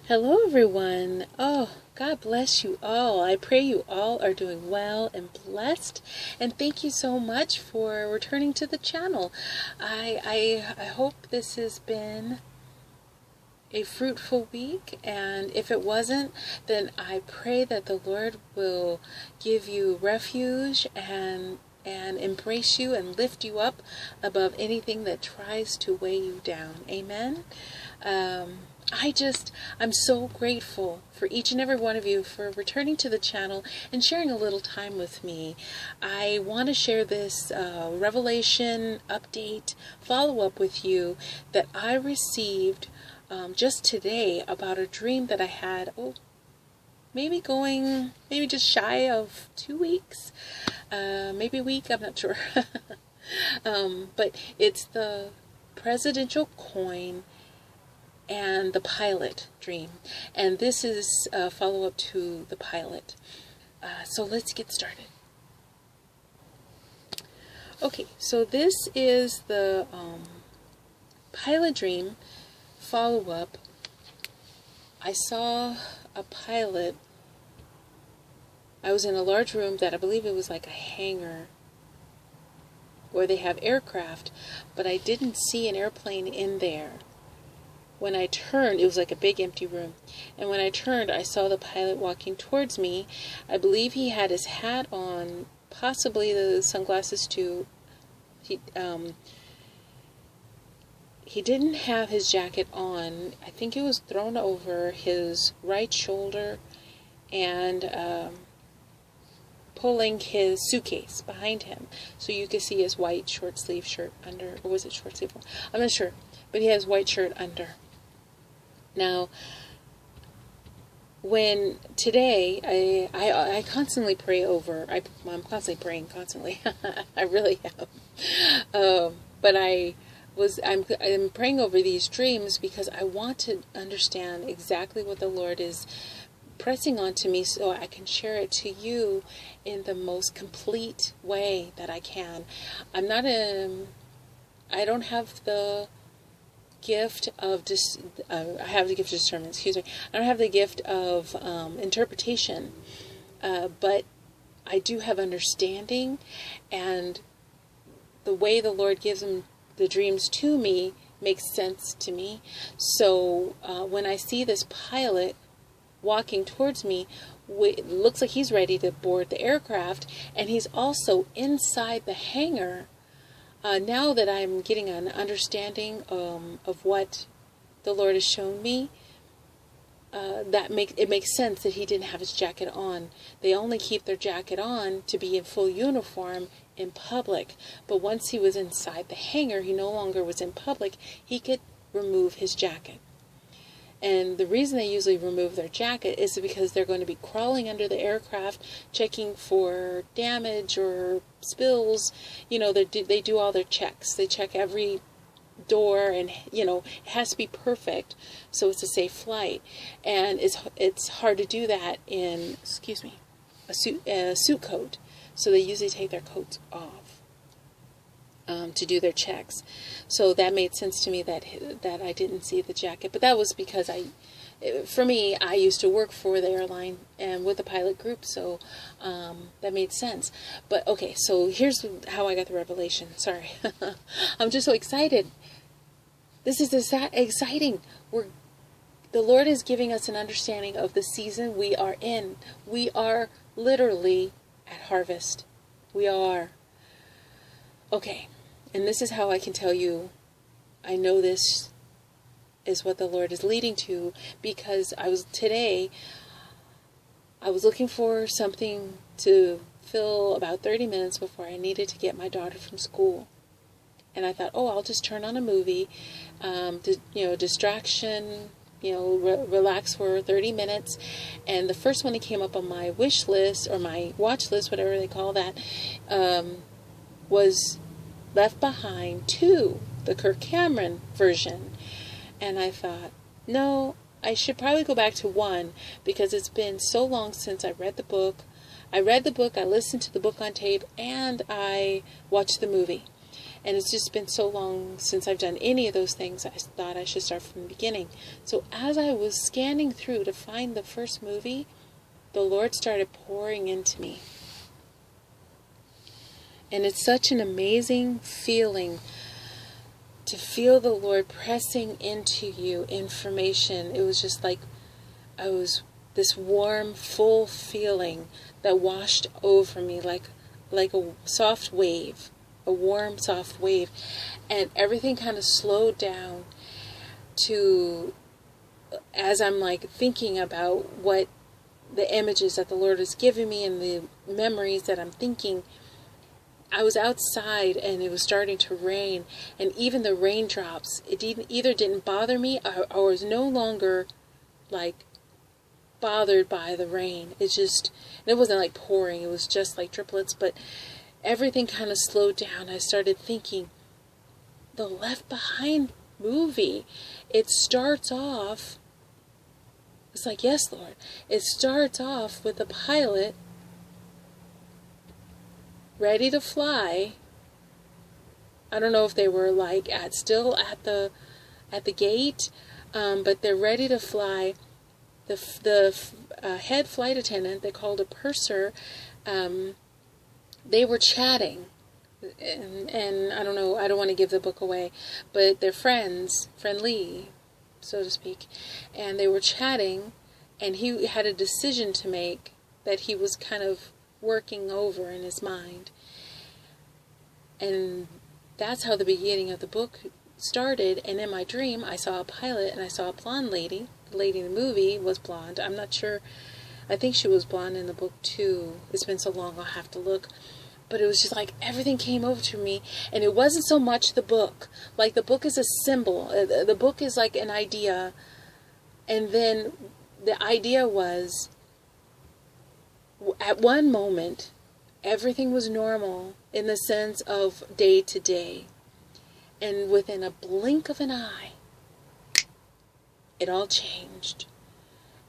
Hello, everyone. Oh, God bless you all. I pray you all are doing well and blessed. And thank you so much for returning to the channel. I hope this has been a fruitful week. And if it wasn't, then I pray that the Lord will give you refuge and embrace you and lift you up above anything that tries to weigh you down. Amen. I'm so grateful for each and every one of you for returning to the channel and sharing a little time with me. I want to share this revelation update follow-up with you that I received just today about a dream that I had, maybe just shy of 2 weeks, maybe a week, I'm not sure. But it's the presidential coin and the pilot dream. And this is a follow-up to the pilot. So let's get started. Okay, so this is the pilot dream follow-up. I saw a pilot. I was in a large room that I believe it was like a hangar where they have aircraft, but I didn't see an airplane in there. When I turned, it was like a big empty room, and when I turned, I saw the pilot walking towards me. I believe he had his hat on, possibly the sunglasses too. He didn't have his jacket on. I think it was thrown over his right shoulder and pulling his suitcase behind him, so you could see his white short sleeve shirt under, or was it short sleeve? I'm not sure, but he has white shirt under. Now, when today, I constantly pray over, I'm constantly praying, constantly, I really am, but I'm praying over these dreams because I want to understand exactly what the Lord is pressing onto me so I can share it to you in the most complete way that I can. I don't have the gift of I have the gift of discernment, excuse me. I don't have the gift of interpretation, but I do have understanding, and the way the Lord gives them the dreams to me makes sense to me. So when I see this pilot walking towards me, it looks like he's ready to board the aircraft, and he's also inside the hangar. Now that I'm getting an understanding of what the Lord has shown me, it makes sense that he didn't have his jacket on. They only keep their jacket on to be in full uniform in public. But once he was inside the hangar, he no longer was in public. He could remove his jacket. And the reason they usually remove their jacket is because they're going to be crawling under the aircraft, checking for damage or spills. You know, they do all their checks. They check every door, and it has to be perfect so it's a safe flight. And it's hard to do that in, a suit coat. So they usually take their coats off to do their checks. So that made sense to me that I didn't see the jacket. But that was because for me, I used to work for the airline and with the pilot group, so that made sense. But okay, so here's how I got the revelation. Sorry. I'm just so excited. This is exciting. The Lord is giving us an understanding of the season we are in. We are literally at harvest. We are. Okay. And this is how I can tell you I know this is what the Lord is leading to, because I was looking for something to fill about 30 minutes before I needed to get my daughter from school. And I thought, I'll just turn on a movie, distraction, relax for 30 minutes. And the first one that came up on my wish list, or my watch list, whatever they call that, was Left Behind 2, the Kirk Cameron version. And I thought, no, I should probably go back to 1, because it's been so long since I read the book. I listened to the book on tape, and I watched the movie. And it's just been so long since I've done any of those things, I thought I should start from the beginning. So as I was scanning through to find the first movie, the Lord started pouring into me. And it's such an amazing feeling to feel the Lord pressing into you information. It was just like I was this warm, full feeling that washed over me like a soft wave. A warm, soft wave, and everything kind of slowed down to, as I'm like thinking about what the images that the Lord has given me and the memories that I'm thinking. I was outside and it was starting to rain, and even the raindrops, it either didn't bother me or was no longer like bothered by the rain. It wasn't like pouring, it was just like driplets, but everything kind of slowed down. I started thinking, the Left Behind movie, it starts off, it's like, yes, Lord, it starts off with a pilot ready to fly. I don't know if they were like still at the gate, but they're ready to fly. The head flight attendant, they called a purser, they were chatting, and I don't know, I don't want to give the book away, but they're friendly, so to speak, and they were chatting, and he had a decision to make that he was kind of working over in his mind, and that's how the beginning of the book started. And in my dream, I saw a pilot, and I saw a blonde lady. The lady in the movie was blonde. I'm not sure. I think she was blonde in the book too. It's been so long, I'll have to look. But it was just like everything came over to me, and it wasn't so much the book. Like the book is a symbol. The book is like an idea. And then the idea was, at one moment, everything was normal in the sense of day to day. And within a blink of an eye, it all changed.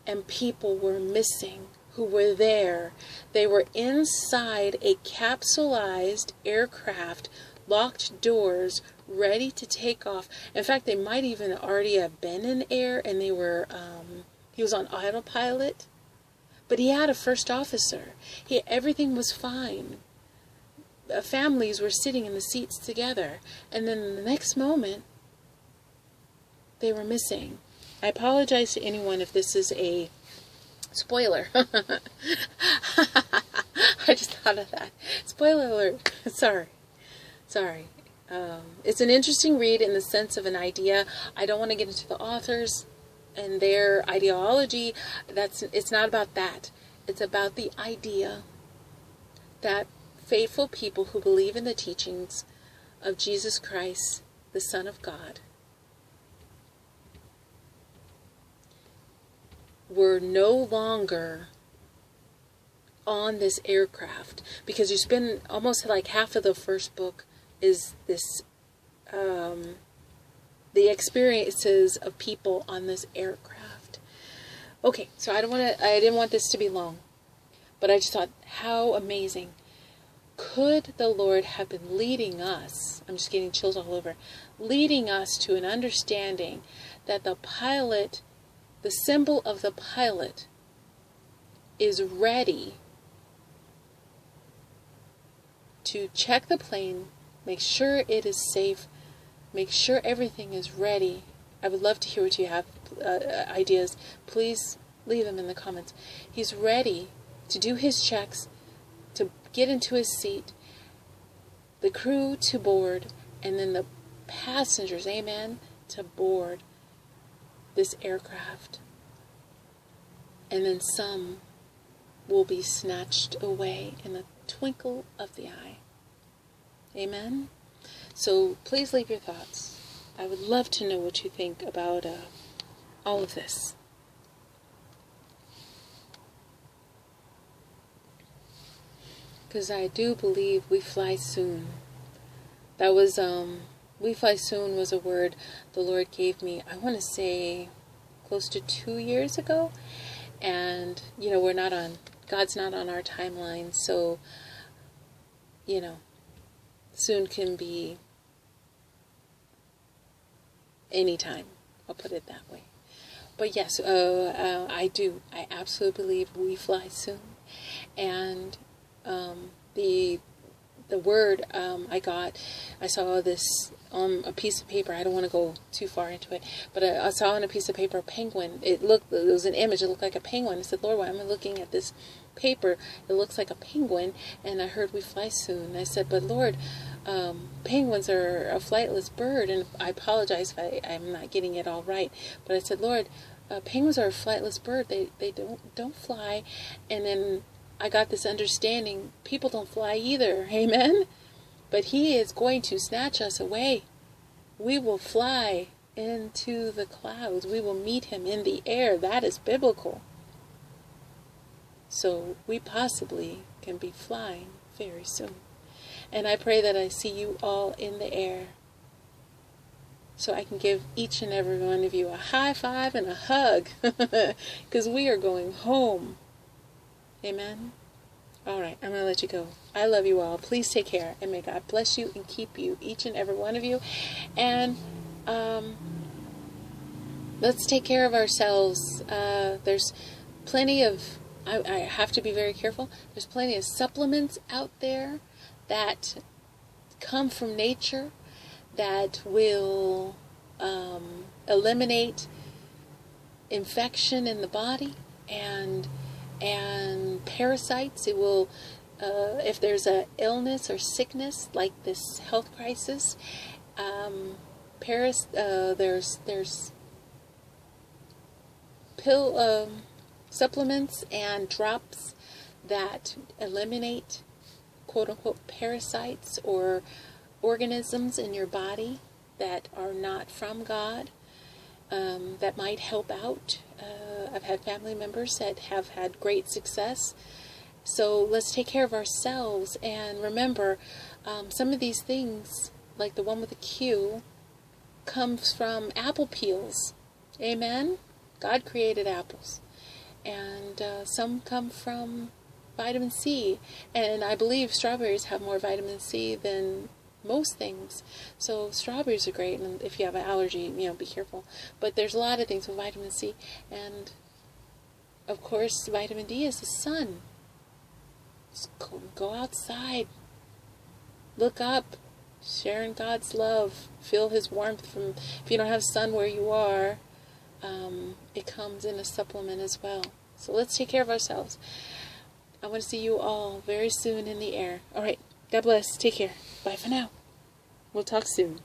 And people were missing who were there. They were inside a capsulized aircraft, locked doors, ready to take off. In fact, they might even already have been in air, and they were, he was on autopilot. But he had a first officer. Everything was fine. Families were sitting in the seats together. And then the next moment, they were missing. I apologize to anyone if this is a spoiler. I just thought of that. Spoiler alert. Sorry. It's an interesting read in the sense of an idea. I don't want to get into the authors and their ideology. It's not about that. It's about the idea that faithful people who believe in the teachings of Jesus Christ, the Son of God, were no longer on this aircraft, because you spend almost like half of the first book is this the experiences of people on this aircraft. Okay, so I didn't want this to be long, but I just thought, how amazing. Could the Lord have been leading us, I'm just getting chills all over, leading us to an understanding that the pilot, the symbol of the pilot, is ready to check the plane, make sure it is safe, make sure everything is ready. I would love to hear what you have, ideas. Please leave them in the comments. He's ready to do his checks, to get into his seat, the crew to board, and then the passengers, amen, to board this aircraft. And then some will be snatched away in the twinkle of the eye. Amen? So please leave your thoughts. I would love to know what you think about all of this. Because I do believe we fly soon. That was, we fly soon was a word the Lord gave me, I want to say, close to 2 years ago. And, God's not on our timeline, so, soon can be anytime. I'll put it that way. But yes, I do. I absolutely believe we fly soon. And the word I saw this on a piece of paper. I don't want to go too far into it, but I saw on a piece of paper a penguin. It was an image. It looked like a penguin. I said, Lord, why am I looking at this paper? It looks like a penguin, and I heard we fly soon. I said, but Lord, penguins are a flightless bird, and I apologize if I'm not getting it all right, but I said, Lord, penguins are a flightless bird. They don't fly. And then I got this understanding, people don't fly either. Amen? But He is going to snatch us away. We will fly into the clouds. We will meet Him in the air. That is biblical. So we possibly can be flying very soon. And I pray that I see you all in the air, so I can give each and every one of you a high five and a hug, because we are going home. Amen? All right, I'm going to let you go. I love you all. Please take care, and may God bless you and keep you, each and every one of you. And let's take care of ourselves. There's plenty of, I have to be very careful, there's plenty of supplements out there that come from nature that will eliminate infection in the body and parasites. It will, if there's a illness or sickness like this health crisis, there's pill supplements and drops that eliminate quote-unquote parasites or organisms in your body that are not from God, that might help out. I've had family members that have had great success. So let's take care of ourselves, and remember, some of these things, like the one with the Q, comes from apple peels. Amen? God created apples. And some come from vitamin C, and I believe strawberries have more vitamin C than most things. So strawberries are great, and if you have an allergy, be careful. But there's a lot of things with vitamin C, and of course vitamin D is the sun. Just go outside, look up, sharing God's love, feel His warmth from, if you don't have sun where you are, it comes in a supplement as well. So let's take care of ourselves. I want to see you all very soon in the air. All right. God bless. Take care. Bye for now. We'll talk soon.